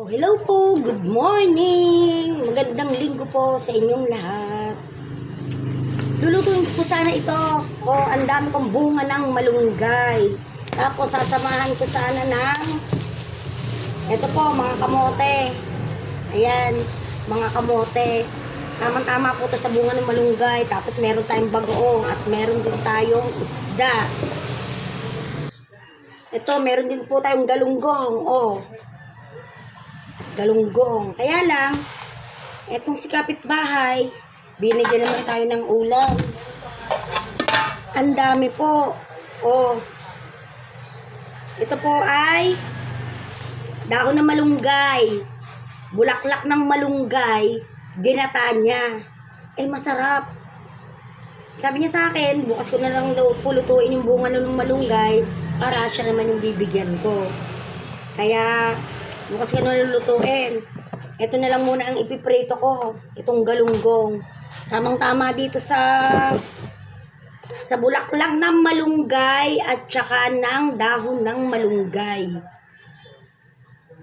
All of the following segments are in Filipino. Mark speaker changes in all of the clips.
Speaker 1: Hello po, good morning! Magandang linggo po sa inyong lahat. Lulutuin ko po sana ito. Ang dami kong bunga ng malunggay. Tapos sasamahan ko sana ng ito po, mga kamote. Ayan, mga kamote. Tamang-tama po ito sa bunga ng malunggay. Tapos meron tayong bagoong at meron din tayong isda. Ito, meron din po tayong galunggong. Galunggong. Kaya lang, etong si kapitbahay, binigyan naman tayo ng ulam. Ang dami po. Ito po ay dahon ng malunggay. Bulaklak ng malunggay. Ginata niya. Masarap. Sabi niya sa akin, bukas ko na lang daw pulutuin yung bunga ng malunggay para siya naman yung bibigyan ko. Kaya, bukas ko na lulutuin. Ito na lang muna ang ipiprito ko. Itong galunggong. Tamang-tama dito sa bulaklak ng malunggay at saka ng dahon ng malunggay.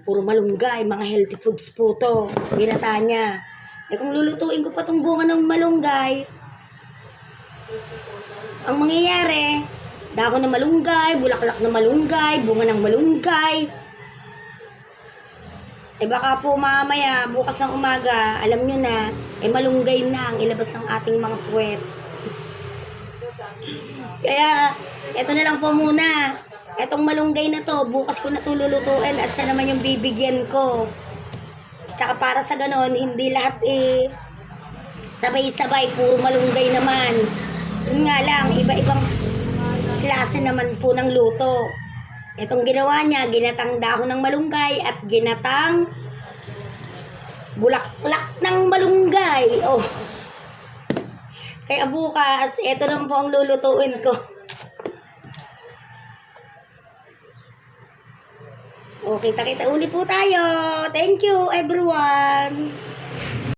Speaker 1: Puro malunggay, mga healthy foods po to. Ginata niya. Kung lulutuin ko pa itong bunga ng malunggay, ang mangyayari, dahon ng malunggay, bulaklak ng malunggay, bunga ng malunggay. Baka po mamaya, bukas ng umaga, alam nyo na, malunggay na ang ilabas ng ating mga puwet. Kaya, eto na lang po muna. Etong malunggay na to, bukas ko na ito lulutuin at siya naman yung bibigyan ko. Tsaka para sa ganon, hindi lahat sabay-sabay, puro malunggay naman. Yun nga lang, iba-ibang klase naman po ng luto. Itong ginawa niya, ginatang dahon ng malunggay at ginatang bulaklak ng malunggay. Kaya bukas, ito lang po ang lulutuin ko. Kita-kita uli po tayo. Thank you, everyone.